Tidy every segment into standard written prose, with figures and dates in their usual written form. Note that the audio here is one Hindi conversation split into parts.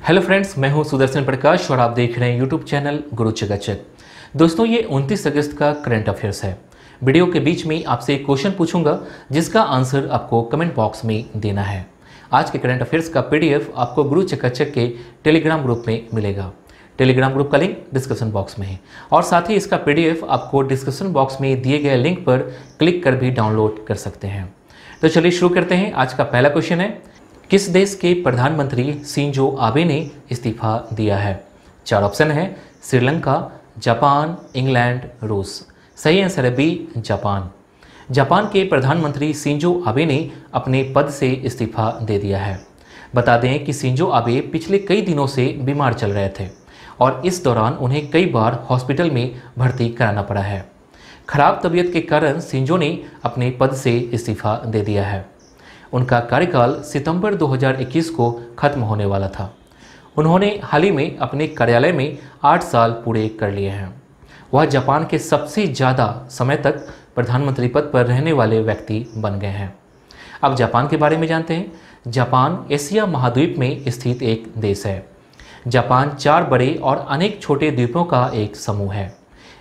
हेलो फ्रेंड्स, मैं हूं सुदर्शन प्रकाश और आप देख रहे हैं यूट्यूब चैनल गुरु चकाचक। दोस्तों, ये 29 अगस्त का करंट अफेयर्स है। वीडियो के बीच में आपसे एक क्वेश्चन पूछूंगा जिसका आंसर आपको कमेंट बॉक्स में देना है। आज के करंट अफेयर्स का पीडीएफ आपको गुरु चकाचक के टेलीग्राम ग्रुप में मिलेगा। टेलीग्राम ग्रुप का लिंक डिस्क्रिप्शन बॉक्स में है और साथ ही इसका पीडीएफ आपको डिस्क्रिप्शन बॉक्स में दिए गए लिंक पर क्लिक कर भी डाउनलोड कर सकते हैं। तो चलिए शुरू करते हैं। आज का पहला क्वेश्चन है, किस देश के प्रधानमंत्री शिंजो आबे ने इस्तीफा दिया है? 4 ऑप्शन है, श्रीलंका, जापान, इंग्लैंड, रूस। सही आंसर है बी, जापान। जापान के प्रधानमंत्री शिंजो आबे ने अपने पद से इस्तीफा दे दिया है। बता दें कि शिंजो आबे पिछले कई दिनों से बीमार चल रहे थे और इस दौरान उन्हें कई बार हॉस्पिटल में भर्ती कराना पड़ा है। खराब तबीयत के कारण शिंजो ने अपने पद से इस्तीफा दे दिया है। उनका कार्यकाल सितंबर 2021 को खत्म होने वाला था। उन्होंने हाल ही में अपने कार्यालय में 8 साल पूरे कर लिए हैं। वह जापान के सबसे ज़्यादा समय तक प्रधानमंत्री पद पर रहने वाले व्यक्ति बन गए हैं। अब जापान के बारे में जानते हैं। जापान एशिया महाद्वीप में स्थित एक देश है। जापान 4 बड़े और अनेक छोटे द्वीपों का एक समूह है।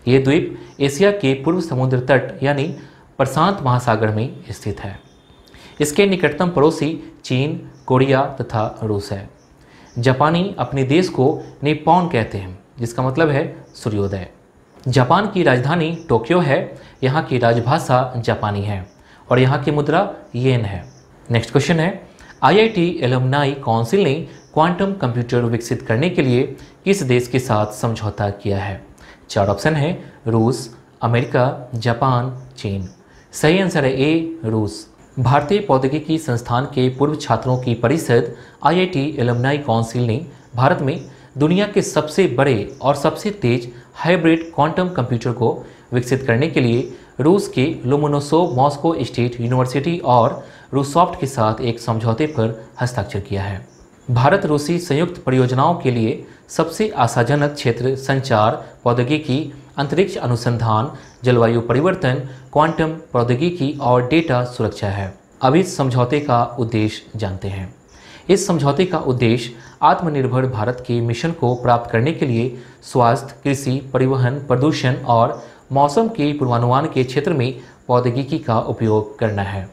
ये द्वीप एशिया के पूर्व समुद्र तट यानी प्रशांत महासागर में स्थित है। इसके निकटतम पड़ोसी चीन, कोरिया तथा रूस है। जापानी अपने देश को निप्पॉन कहते हैं, जिसका मतलब है सूर्योदय। जापान की राजधानी टोक्यो है। यहाँ की राजभाषा जापानी है और यहाँ की मुद्रा येन है। नेक्स्ट क्वेश्चन है, आईआईटी एलुमनाई काउंसिल ने क्वांटम कंप्यूटर विकसित करने के लिए किस देश के साथ समझौता किया है? 4 ऑप्शन है, रूस, अमेरिका, जापान, चीन। सही आंसर है ए, रूस। भारतीय प्रौद्योगिकी संस्थान के पूर्व छात्रों की परिषद आईआईटी एलुमनाई काउंसिल ने भारत में दुनिया के सबसे बड़े और सबसे तेज हाइब्रिड क्वांटम कंप्यूटर को विकसित करने के लिए रूस के लोमोनोसोव मॉस्को स्टेट यूनिवर्सिटी और रूसॉफ्ट के साथ एक समझौते पर हस्ताक्षर किया है। भारत रूसी संयुक्त परियोजनाओं के लिए सबसे आशाजनक क्षेत्र संचार प्रौद्योगिकी, अंतरिक्ष अनुसंधान, जलवायु परिवर्तन, क्वांटम प्रौद्योगिकी और डेटा सुरक्षा है। अब इस समझौते का उद्देश्य जानते हैं। इस समझौते का उद्देश्य आत्मनिर्भर भारत के मिशन को प्राप्त करने के लिए स्वास्थ्य, कृषि, परिवहन, प्रदूषण और मौसम के पूर्वानुमान के क्षेत्र में प्रौद्योगिकी का उपयोग करना है।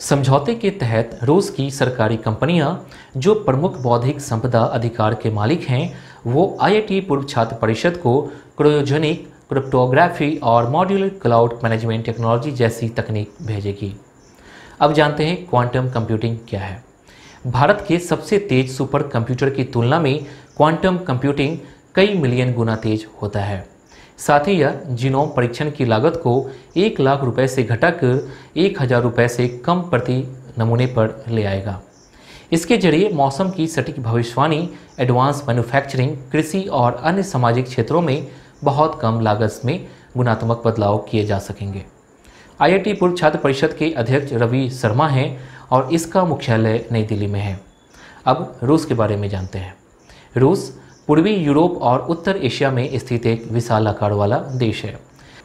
समझौते के तहत रूस की सरकारी कंपनियां जो प्रमुख बौद्धिक संपदा अधिकार के मालिक हैं, वो आईआईटी पूर्व छात्र परिषद को क्रायोजेनिक क्रिप्टोग्राफी और मॉड्यूलर क्लाउड मैनेजमेंट टेक्नोलॉजी जैसी तकनीक भेजेगी। अब जानते हैं क्वांटम कंप्यूटिंग क्या है। भारत के सबसे तेज सुपर कंप्यूटर की तुलना में क्वांटम कंप्यूटिंग कई मिलियन गुना तेज होता है। साथ ही यह जीनोम परीक्षण की लागत को 1 लाख रुपए से घटाकर 1000 रुपए से कम प्रति नमूने पर ले आएगा। इसके जरिए मौसम की सटीक भविष्यवाणी, एडवांस मैन्युफैक्चरिंग, कृषि और अन्य सामाजिक क्षेत्रों में बहुत कम लागत में गुणात्मक बदलाव किए जा सकेंगे। आईआईटी पूर्व छात्र परिषद के अध्यक्ष रवि शर्मा हैं और इसका मुख्यालय नई दिल्ली में है। अब रूस के बारे में जानते हैं। रूस पूर्वी यूरोप और उत्तर एशिया में स्थित एक विशाल आकार वाला देश है।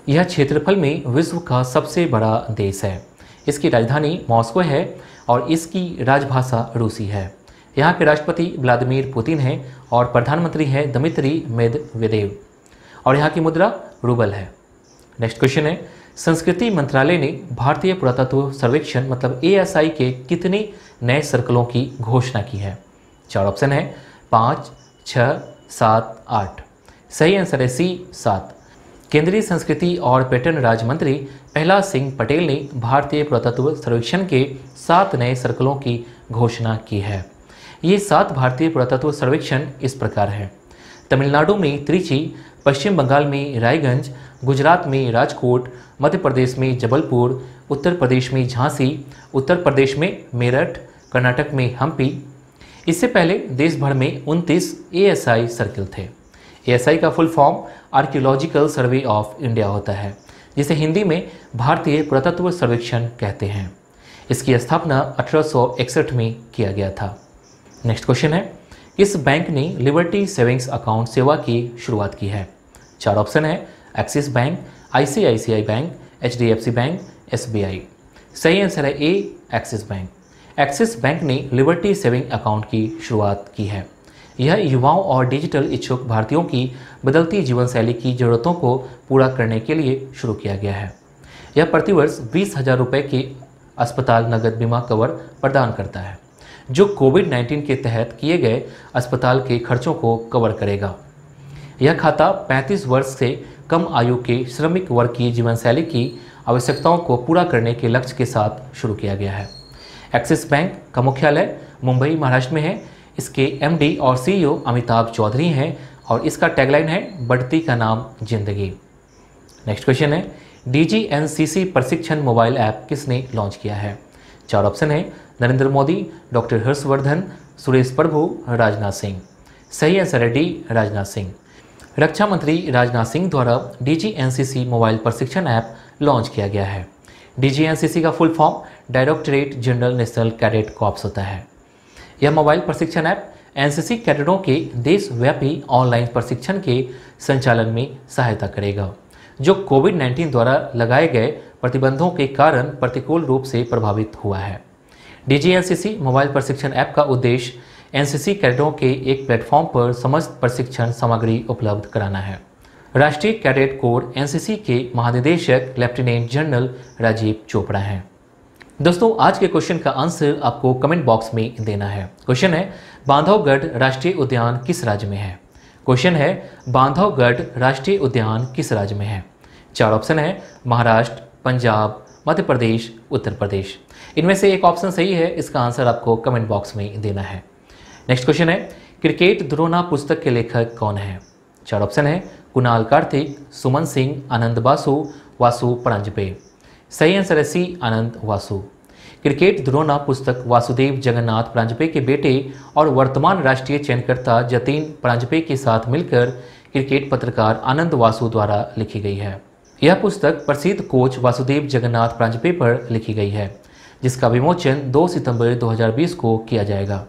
यह क्षेत्रफल में विश्व का सबसे बड़ा देश है। इसकी राजधानी मॉस्को है और इसकी राजभाषा रूसी है। यहाँ के राष्ट्रपति व्लादिमीर पुतिन हैं और प्रधानमंत्री है दमित्री मेदवेदेव और यहाँ की मुद्रा रूबल है। नेक्स्ट क्वेश्चन है, संस्कृति मंत्रालय ने भारतीय पुरातत्व सर्वेक्षण मतलब एएसआई के कितने नए सर्कलों की घोषणा की है? 4 ऑप्शन है, 5, 6, 7, 8। सही आंसर है सी, 7। केंद्रीय संस्कृति और पर्यटन राज्य मंत्री प्रहलाद सिंह पटेल ने भारतीय पुरातत्व सर्वेक्षण के 7 नए सर्कलों की घोषणा की है। ये 7 भारतीय पुरातत्व सर्वेक्षण इस प्रकार है। तमिलनाडु में त्रिची, पश्चिम बंगाल में रायगंज, गुजरात में राजकोट, मध्य प्रदेश में जबलपुर, उत्तर प्रदेश में झांसी, उत्तर प्रदेश में मेरठ, कर्नाटक में हम्पी। इससे पहले देश भर में 29 एएसआई सर्किल थे। एएसआई का full form archaeological survey of India होता है, जिसे हिंदी में भारतीय पुरातत्व सर्वेक्षण कहते हैं। इसकी स्थापना 1861 में किया गया था। नेक्स्ट क्वेश्चन है, किस बैंक ने लिबर्टी सेविंग्स अकाउंट सेवा की शुरुआत की है? 4 ऑप्शन है, axis bank, ICICI bank, HDFC bank, SBI. सही आंसर है ए, एक्सिस बैंक। एक्सिस बैंक ने लिबर्टी सेविंग अकाउंट की शुरुआत की है। यह युवाओं और डिजिटल इच्छुक भारतीयों की बदलती जीवनशैली की ज़रूरतों को पूरा करने के लिए शुरू किया गया है। यह प्रतिवर्ष 20,000 रुपये के अस्पताल नगद बीमा कवर प्रदान करता है, जो कोविड-19 के तहत किए गए अस्पताल के खर्चों को कवर करेगा। यह खाता 35 वर्ष से कम आयु के श्रमिक वर्ग की जीवनशैली की आवश्यकताओं को पूरा करने के लक्ष्य के साथ शुरू किया गया है। एक्सिस बैंक का मुख्यालय मुंबई, महाराष्ट्र में है। इसके एमडी और सीईओ अमिताभ चौधरी हैं और इसका टैगलाइन है बढ़ती का नाम जिंदगी। नेक्स्ट क्वेश्चन है, डीजीएनसीसी प्रशिक्षण मोबाइल ऐप किसने लॉन्च किया है? 4 ऑप्शन है, नरेंद्र मोदी, डॉक्टर हर्षवर्धन, सुरेश प्रभु, राजनाथ सिंह। सही आंसर है डी, राजनाथ सिंह। रक्षा मंत्री राजनाथ सिंह द्वारा डीजीएनसीसी मोबाइल प्रशिक्षण ऐप लॉन्च किया गया है। डीजीएनसीसी का full form directorate general national cadet corps होता है। यह मोबाइल प्रशिक्षण ऐप एनसीसी कैडेटों के देशव्यापी ऑनलाइन प्रशिक्षण के संचालन में सहायता करेगा, जो कोविड-19 द्वारा लगाए गए प्रतिबंधों के कारण प्रतिकूल रूप से प्रभावित हुआ है। डीजीएनसीसी मोबाइल प्रशिक्षण ऐप का उद्देश्य एनसीसी कैडेटों के एक प्लेटफॉर्म पर समस्त प्रशिक्षण सामग्री उपलब्ध कराना है। राष्ट्रीय कैडेट कोर एनसीसी के महानिदेशक लेफ्टिनेंट जनरल राजीव चोपड़ा हैं। दोस्तों, आज के क्वेश्चन का आंसर आपको कमेंट बॉक्स में देना है। क्वेश्चन है, बांधवगढ़ राष्ट्रीय उद्यान किस राज्य में है? क्वेश्चन है, बांधवगढ़ राष्ट्रीय उद्यान किस राज्य में है? 4 ऑप्शन है, महाराष्ट्र, पंजाब, मध्य प्रदेश, उत्तर प्रदेश। इनमें से एक ऑप्शन सही है, इसका आंसर आपको कमेंट बॉक्स में देना है। नेक्स्ट क्वेश्चन है, क्रिकेट द्रोना पुस्तक के लेखक कौन है? 4 ऑप्शन है, कुणाल कार्तिक, सुमन सिंह, आनंद बासु, वासु परांजपे। सही आंसर है सी, आनंद वासु। क्रिकेट द्रोना पुस्तक वासुदेव जगन्नाथ परांजपे के बेटे और वर्तमान राष्ट्रीय चयनकर्ता जतीन परांजपे के साथ मिलकर क्रिकेट पत्रकार आनंद वासु द्वारा लिखी गई है। यह पुस्तक प्रसिद्ध कोच वासुदेव जगन्नाथ परांजपे पर लिखी गई है, जिसका विमोचन 2 सितंबर 2020 को किया जाएगा।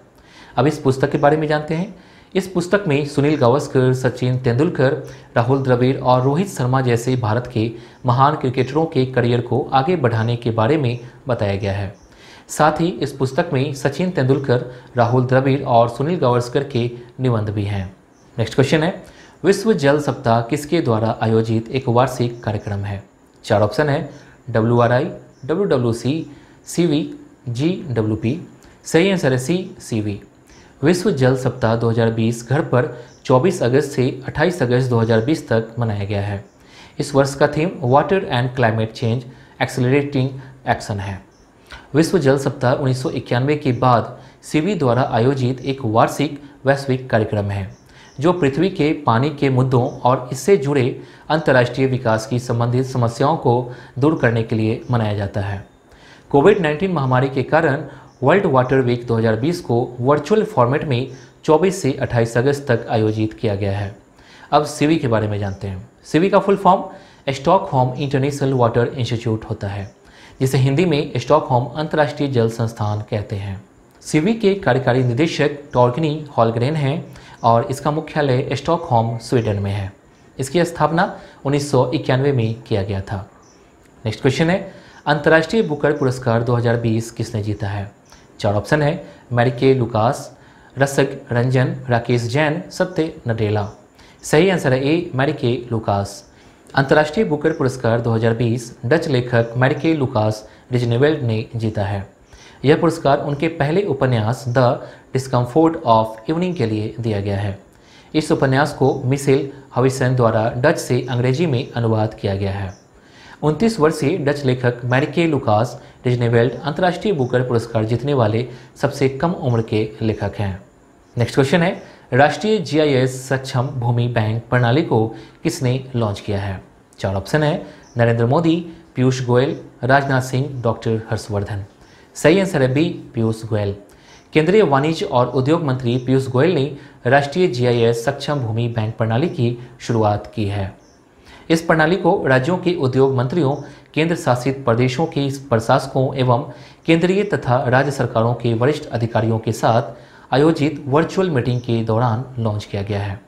अब इस पुस्तक के बारे में जानते हैं। इस पुस्तक में सुनील गावस्कर, सचिन तेंदुलकर, राहुल द्रविड़ और रोहित शर्मा जैसे भारत के महान क्रिकेटरों के करियर को आगे बढ़ाने के बारे में बताया गया है। साथ ही इस पुस्तक में सचिन तेंदुलकर, राहुल द्रविड़ और सुनील गावस्कर के निबंध भी हैं। नेक्स्ट क्वेश्चन है, विश्व जल सप्ताह किसके द्वारा आयोजित एक वार्षिक कार्यक्रम है? 4 ऑप्शन है, WRI, WWC, CV, GWP। सही आंसर है सी, CV। विश्व जल सप्ताह 2020 घर पर 24 अगस्त से 28 अगस्त 2020 तक मनाया गया है। इस वर्ष का theme water and climate change accelerating action है। विश्व जल सप्ताह 1991 के बाद सीवी द्वारा आयोजित एक वार्षिक वैश्विक कार्यक्रम है, जो पृथ्वी के पानी के मुद्दों और इससे जुड़े अंतर्राष्ट्रीय विकास की संबंधित समस्याओं को दूर करने के लिए मनाया जाता है। कोविड-19 महामारी के कारण वर्ल्ड वाटर वीक 2020 को वर्चुअल फॉर्मेट में 24 से 28 अगस्त तक आयोजित किया गया है। अब सीवी के बारे में जानते हैं। सीवी का full form Stockholm international water institute होता है, जिसे हिंदी में स्टॉकहोम अंतर्राष्ट्रीय जल संस्थान कहते हैं। सीवी के कार्यकारी निदेशक टॉर्कनी हॉलग्रेन हैं और इसका मुख्यालय स्टॉकहोम, स्वीडन में है। इसकी स्थापना 1991 में किया गया था। नेक्स्ट क्वेश्चन है, अंतर्राष्ट्रीय बुकर पुरस्कार 2020 किसने जीता है? 4 ऑप्शन है, मैरिके लुकास, रसक रंजन, राकेश जैन, सत्य नडेला। सही आंसर है ए, मैरिके लुकास। अंतर्राष्ट्रीय बुकर पुरस्कार 2020 डच लेखक मैरिके लुकास रिजनेवेल्ड ने जीता है। यह पुरस्कार उनके पहले उपन्यास द डिस्कम्फोर्ट ऑफ इवनिंग के लिए दिया गया है। इस उपन्यास को मिशेल हविसन द्वारा डच से अंग्रेजी में अनुवाद किया गया है। 29 वर्षीय डच लेखक मैरिके लुकास रिजनेवेल्ड अंतर्राष्ट्रीय बुकर पुरस्कार जीतने वाले सबसे कम उम्र के लेखक हैं। नेक्स्ट क्वेश्चन है, राष्ट्रीय जीआईएस सक्षम भूमि बैंक प्रणाली को किसने लॉन्च किया है? 4 ऑप्शन है, नरेंद्र मोदी, पीयूष गोयल, राजनाथ सिंह, डॉक्टर हर्षवर्धन। सही आंसर है बी, पीयूष गोयल। केंद्रीय वाणिज्य और उद्योग मंत्री पीयूष गोयल ने राष्ट्रीय जीआईएस सक्षम भूमि बैंक प्रणाली की शुरुआत की है। इस प्रणाली को राज्यों के उद्योग मंत्रियों, केंद्र शासित प्रदेशों के प्रशासकों एवं केंद्रीय तथा राज्य सरकारों के वरिष्ठ अधिकारियों के साथ आयोजित वर्चुअल मीटिंग के दौरान लॉन्च किया गया है।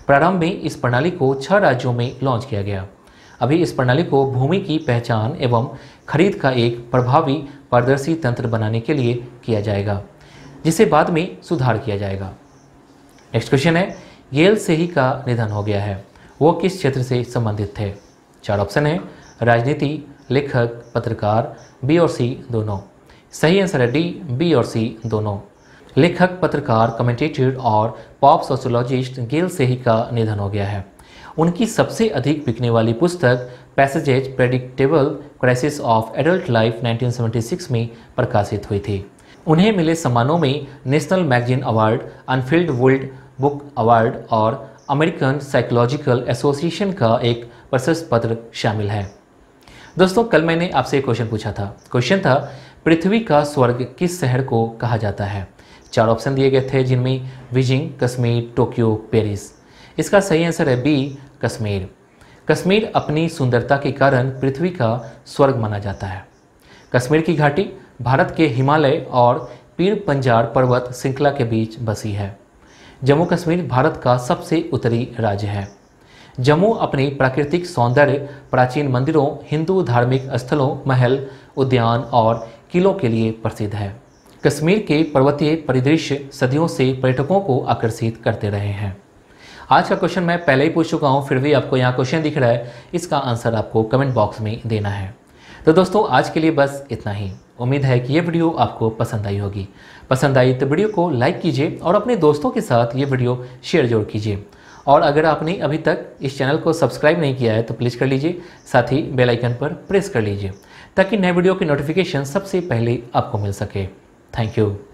प्रारंभ में इस प्रणाली को 6 राज्यों में लॉन्च किया गया। अभी इस प्रणाली को भूमि की पहचान एवं खरीद का एक प्रभावी पारदर्शी तंत्र बनाने के लिए किया जाएगा, जिसे बाद में सुधार किया जाएगा। नेक्स्ट क्वेश्चन है, येल सेही का निधन हो गया है, वो किस क्षेत्र से संबंधित थे? 4 ऑप्शन है, राजनीति, लेखक, पत्रकार, बी और सी दोनों। सही आंसर है डी, बी और सी दोनों। लेखक, पत्रकार, कमेंटेटर और पॉप सोशियोलॉजिस्ट गेल सेही का निधन हो गया है। उनकी सबसे अधिक बिकने वाली पुस्तक passages predictable crisis of adult life 1976 में प्रकाशित हुई थी। उन्हें मिले सम्मानों में national magazine award, Anfield world book award और अमेरिकन साइकोलॉजिकल एसोसिएशन का एक प्रशस्ति पत्र शामिल है। दोस्तों, कल मैंने आपसे एक क्वेश्चन पूछा था। क्वेश्चन था, पृथ्वी का स्वर्ग किस शहर को कहा जाता है? 4 ऑप्शन दिए गए थे, जिनमें बीजिंग, कश्मीर, टोक्यो, पेरिस। इसका सही आंसर है बी, कश्मीर। कश्मीर अपनी सुंदरता के कारण पृथ्वी का स्वर्ग माना जाता है। कश्मीर की घाटी भारत के हिमालय और पीर पंजार पर्वत श्रृंखला के बीच बसी है। जम्मू कश्मीर भारत का सबसे उत्तरी राज्य है। जम्मू अपनी प्राकृतिक सौंदर्य, प्राचीन मंदिरों, हिंदू धार्मिक स्थलों, महल, उद्यान और किलों के लिए प्रसिद्ध है। कश्मीर के पर्वतीय परिदृश्य सदियों से पर्यटकों को आकर्षित करते रहे हैं। आज का क्वेश्चन मैं पहले ही पूछ चुका हूं, फिर भी आपको यहाँ क्वेश्चन दिख रहा है, इसका आंसर आपको कमेंट बॉक्स में देना है। तो दोस्तों, आज के लिए बस इतना ही। उम्मीद है कि ये वीडियो आपको पसंद आई होगी। पसंद आई तो वीडियो को लाइक कीजिए और अपने दोस्तों के साथ ये वीडियो शेयर जरूर कीजिए। और अगर आपने अभी तक इस चैनल को सब्सक्राइब नहीं किया है तो प्लीज़ कर लीजिए, साथ ही बेल आइकन पर प्रेस कर लीजिए ताकि नए वीडियो की नोटिफिकेशन सबसे पहले आपको मिल सके। Thank you.